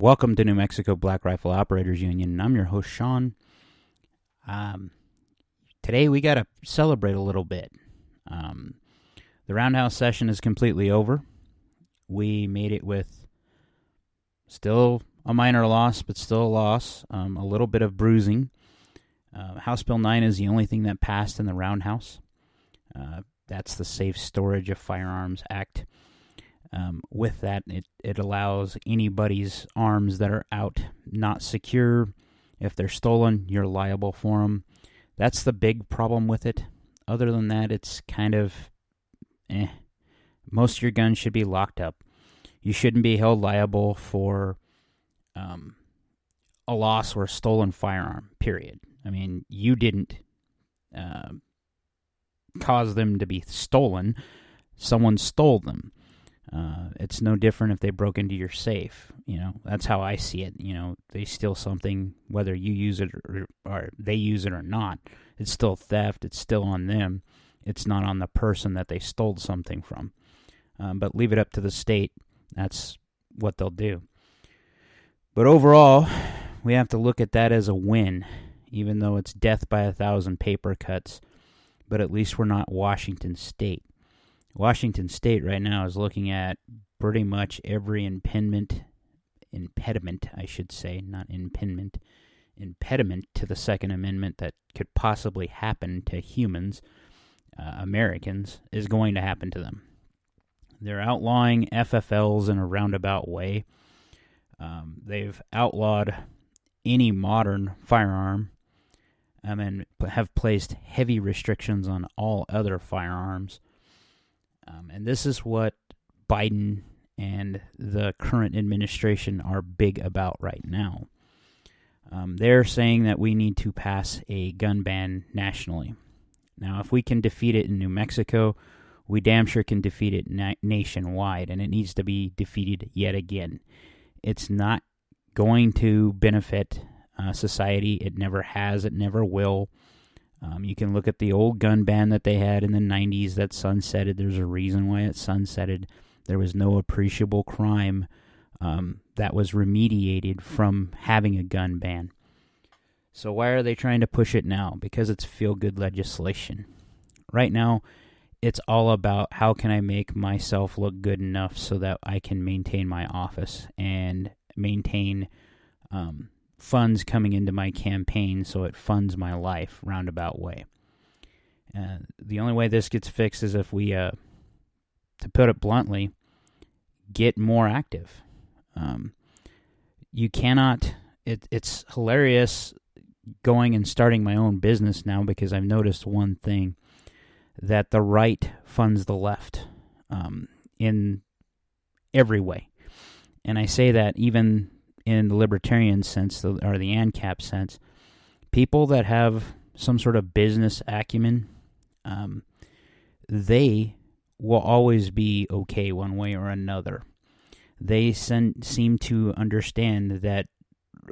Welcome to New Mexico Black Rifle Operators Union. I'm your host, Sean. Today we got to celebrate a little bit. The Roundhouse session is completely over. We made it with still a minor loss, but still a loss. A little bit of bruising. House Bill 9 is the only thing that passed in the Roundhouse. That's the Safe Storage of Firearms Act. With that, it allows anybody's arms that are out not secure. If they're stolen, you're liable for them. That's the big problem with it. Other than that, it's kind of Most of your guns should be locked up. You shouldn't be held liable for a loss or a stolen firearm, period. I mean, you didn't cause them to be stolen. Someone stole them. It's no different if they broke into your safe. That's how I see it. They steal something, whether you use it or they use it or not. It's still theft. It's still on them. It's not on the person that they stole something from. But leave it up to the state. That's what they'll do. But overall, we have to look at that as a win, even though it's death by 1,000 paper cuts. But at least we're not Washington State. Washington State right now is looking at pretty much every impediment to the Second Amendment that could possibly happen to humans, Americans, is going to happen to them. They're outlawing FFLs in a roundabout way. They've outlawed any modern firearm and have placed heavy restrictions on all other firearms. And this is what Biden and the current administration are big about right now. They're saying that we need to pass a gun ban nationally. Now, if we can defeat it in New Mexico, we damn sure can defeat it nationwide, and it needs to be defeated yet again. It's not going to benefit society. It never has. It never will. You can look at the old gun ban that they had in the 90s that sunsetted. There's a reason why it sunsetted. There was no appreciable crime that was remediated from having a gun ban. So why are they trying to push it now? Because it's feel-good legislation. Right now, it's all about how can I make myself look good enough so that I can maintain my office and maintain funds coming into my campaign so it funds my life roundabout way. The only way this gets fixed is if we, to put it bluntly, get more active. You cannot, it's hilarious going and starting my own business now because I've noticed one thing, that the right funds the left in every way. And I say that even in the libertarian sense, or the ANCAP sense, people that have some sort of business acumen, they will always be okay one way or another. They seem to understand that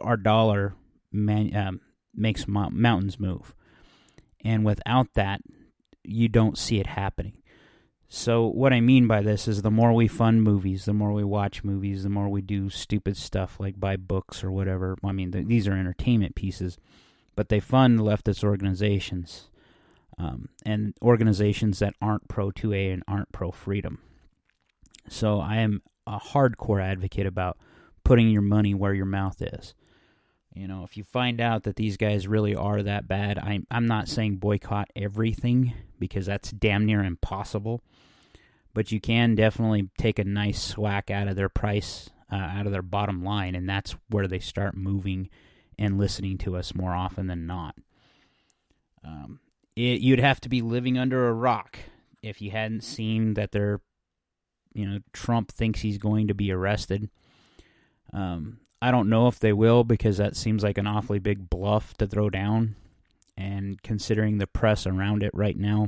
our dollar makes mountains move. And without that, you don't see it happening. So what I mean by this is the more we fund movies, the more we watch movies, the more we do stupid stuff like buy books or whatever. I mean, these are entertainment pieces, but they fund leftist organizations and organizations that aren't pro-2A and aren't pro-freedom. So I am a hardcore advocate about putting your money where your mouth is. If you find out that these guys really are that bad, I'm not saying boycott everything because that's damn near impossible. But you can definitely take a nice whack out of their price, out of their bottom line, and that's where they start moving and listening to us more often than not. You'd have to be living under a rock if you hadn't seen that Trump thinks he's going to be arrested. I don't know if they will because that seems like an awfully big bluff to throw down. And considering the press around it right now,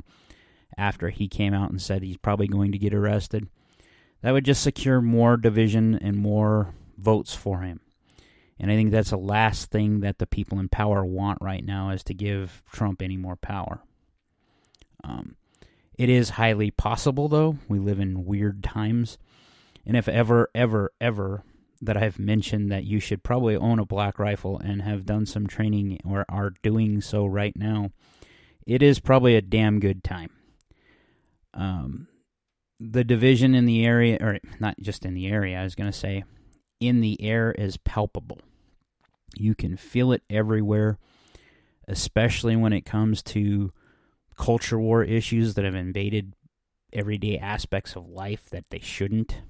after he came out and said he's probably going to get arrested, that would just secure more division and more votes for him. And I think that's the last thing that the people in power want right now is to give Trump any more power. It is highly possible, though. We live in weird times. And if ever that I've mentioned that you should probably own a black rifle and have done some training or are doing so right now, it is probably a damn good time. The division in the area, or not just in the area, I was going to say, in the air is palpable. You can feel it everywhere, especially when it comes to culture war issues that have invaded everyday aspects of life that they shouldn't.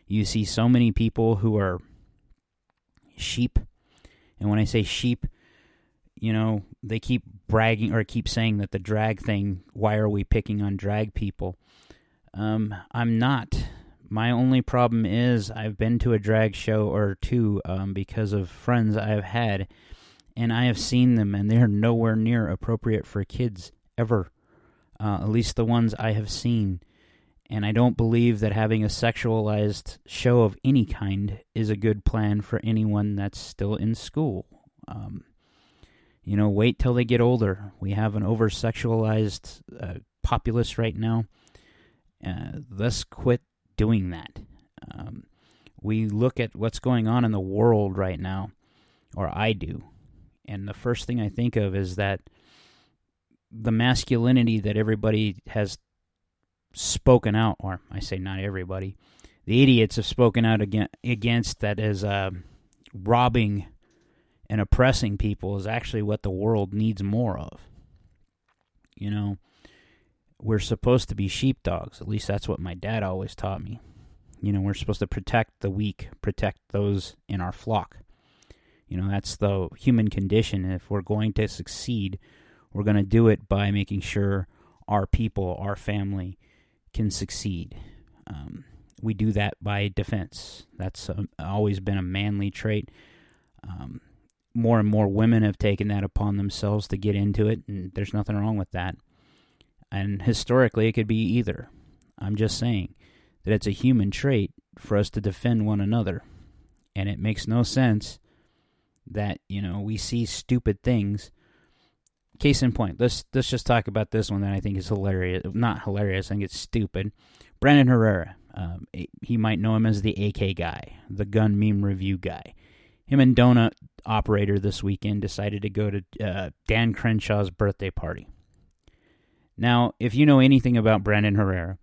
You see so many people who are sheep, and when I say sheep, you know, they keep bragging or keep saying that the drag thing, why are we picking on drag people? I'm not. My only problem is I've been to a drag show or two because of friends I've had, and I have seen them, and they're nowhere near appropriate for kids, ever. At least the ones I have seen. And I don't believe that having a sexualized show of any kind is a good plan for anyone that's still in school. Wait till they get older. We have an over-sexualized populace right now. Let's quit doing that. We look at what's going on in the world right now, or I do, and the first thing I think of is that the masculinity that everybody has spoken out, or I say not everybody, the idiots have spoken out against that as robbing and oppressing people is actually what the world needs more of. You know, we're supposed to be sheepdogs. At least that's what my dad always taught me. You know, we're supposed to protect the weak, protect those in our flock. You know, that's the human condition. If we're going to succeed, we're going to do it by making sure our people, our family, can succeed. We do that by defense. That's always been a manly trait. More and more women have taken that upon themselves to get into it, and there's nothing wrong with that. And historically, it could be either. I'm just saying that it's a human trait for us to defend one another. And it makes no sense that, we see stupid things. Case in point, let's just talk about this one that I think is hilarious. Not hilarious, I think it's stupid. Brandon Herrera, he might know him as the AK guy, the gun meme review guy. Him and Donut Operator this weekend decided to go to Dan Crenshaw's birthday party. Now, if you know anything about Brandon Herrera,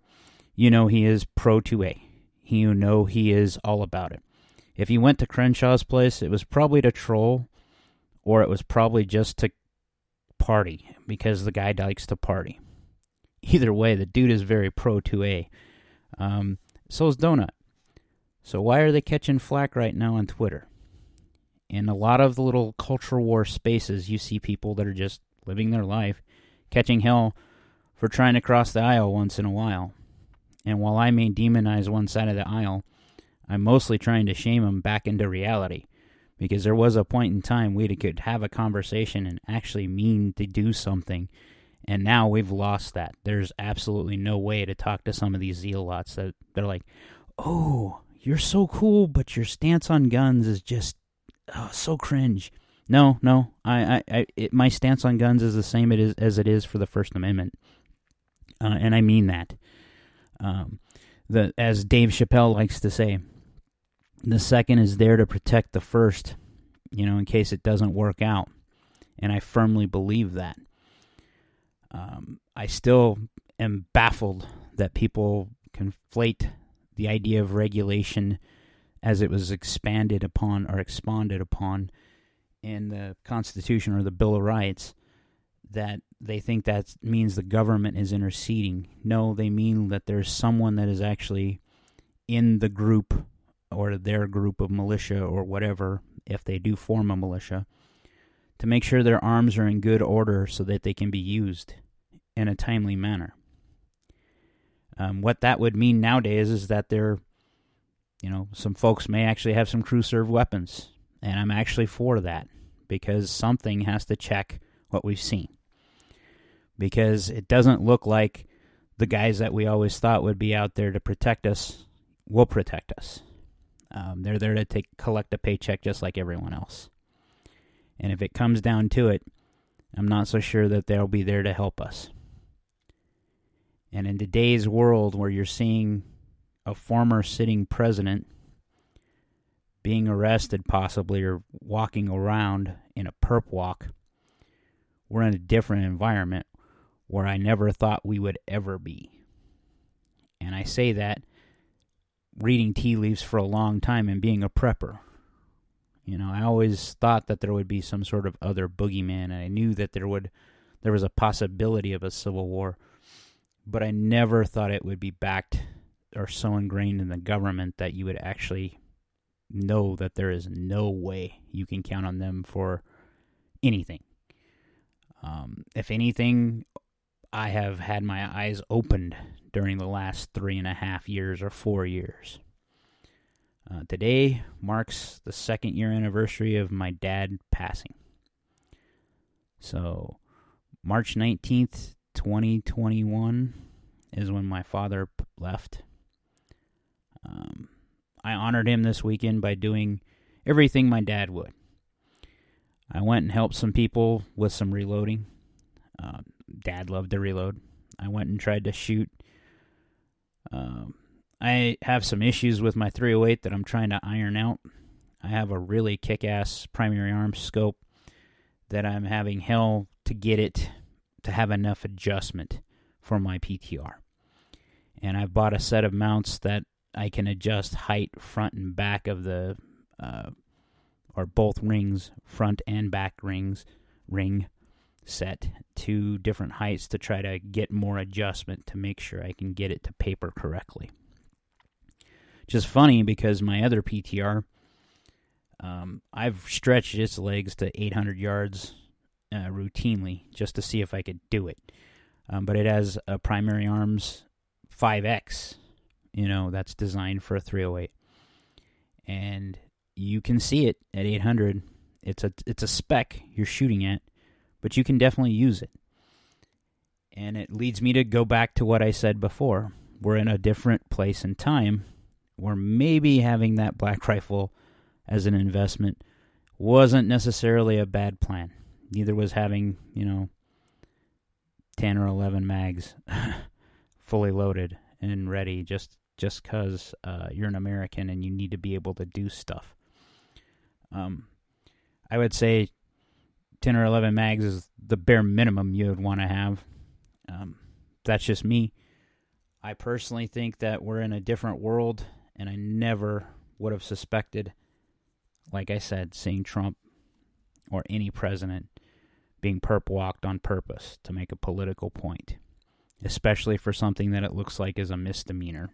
you know he is pro 2A. You know he is all about it. If he went to Crenshaw's place, it was probably to troll, or it was probably just to party, because the guy likes to party. Either way, the dude is very pro 2A. So is Donut. So why are they catching flack right now on Twitter? In a lot of the little culture war spaces, you see people that are just living their life, catching hell for trying to cross the aisle once in a while. And while I may demonize one side of the aisle, I'm mostly trying to shame them back into reality. Because there was a point in time we could have a conversation and actually mean to do something. And now we've lost that. There's absolutely no way to talk to some of these zealots that they're like, oh, you're so cool, but your stance on guns is just so cringe. No, my stance on guns is the same as it is for the First Amendment. And I mean that. As Dave Chappelle likes to say, the second is there to protect the first, in case it doesn't work out. And I firmly believe that. I still am baffled that people conflate the idea of regulation as it was expanded upon in the Constitution or the Bill of Rights, that they think that means the government is interceding. No, they mean that there's someone that is actually in the group or their group of militia or whatever, if they do form a militia, to make sure their arms are in good order so that they can be used in a timely manner. What that would mean nowadays is that some folks may actually have some crew-serve weapons, and I'm actually for that, because something has to check what we've seen. Because it doesn't look like the guys that we always thought would be out there to protect us will protect us. They're there to collect a paycheck just like everyone else. And if it comes down to it, I'm not so sure that they'll be there to help us. And in today's world where you're seeing a former sitting president being arrested possibly, or walking around in a perp walk. We're in a different environment where I never thought we would ever be. And I say that reading tea leaves for a long time and being a prepper. You know, I always thought that there would be some sort of other boogeyman, and I knew that there was a possibility of a civil war, but I never thought it would be backed or so ingrained in the government that you would actually know that there is no way you can count on them for anything. If anything, I have had my eyes opened during the last 3.5 years or 4 years. Today marks the 2nd year anniversary of my dad passing. So, March 19th, 2021 is when my father left. I honored him this weekend by doing everything my dad would. I went and helped some people with some reloading. Dad loved to reload. I went and tried to shoot. I have some issues with my .308 that I'm trying to iron out. I have a really kick-ass primary arm scope that I'm having hell to get it to have enough adjustment for my PTR. And I've bought a set of mounts that I can adjust height front and back of the, or both rings, front and back ring set to different heights to try to get more adjustment to make sure I can get it to paper correctly. Which is funny because my other PTR, I've stretched its legs to 800 yards routinely just to see if I could do it. But it has a primary arms 5X, that's designed for a .308. And you can see it at 800. It's a spec you're shooting at, but you can definitely use it. And it leads me to go back to what I said before. We're in a different place and time where maybe having that black rifle as an investment wasn't necessarily a bad plan. Neither was having, 10 or 11 mags fully loaded and ready just because you're an American and you need to be able to do stuff. I would say 10 or 11 mags is the bare minimum you would want to have. That's just me. I personally think that we're in a different world, and I never would have suspected, like I said, seeing Trump or any president being perp walked on purpose to make a political point, especially for something that it looks like is a misdemeanor.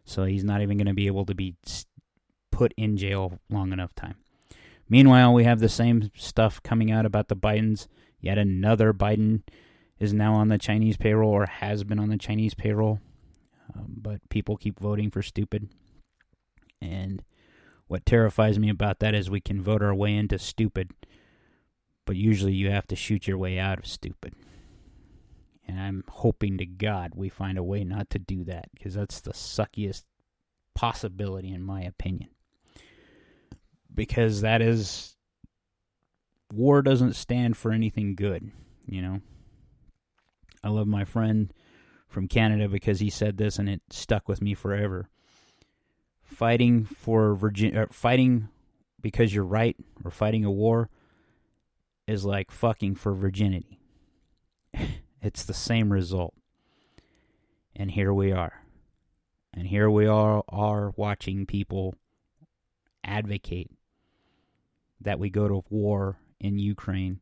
So he's not even going to be able to be put in jail long enough time. Meanwhile, we have the same stuff coming out about the Bidens. Yet another Biden is now on the Chinese payroll or has been on the Chinese payroll. But people keep voting for stupid. And what terrifies me about that is we can vote our way into stupid, but usually you have to shoot your way out of stupid. And I'm hoping to God we find a way not to do that, because that's the suckiest possibility in my opinion. Because war doesn't stand for anything good, I love my friend from Canada because he said this and it stuck with me forever. Fighting because you're right, or fighting a war, is like fucking for virginity. It's the same result. And here we are. And here we are watching people advocate that we go to war in Ukraine.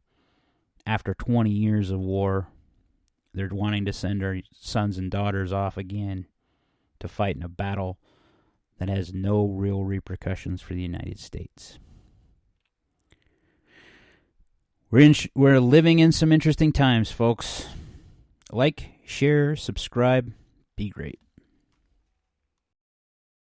After 20 years of war, they're wanting to send our sons and daughters off again to fight in a battle that has no real repercussions for the United States. We're living in some interesting times, folks. Like, share, subscribe, be great.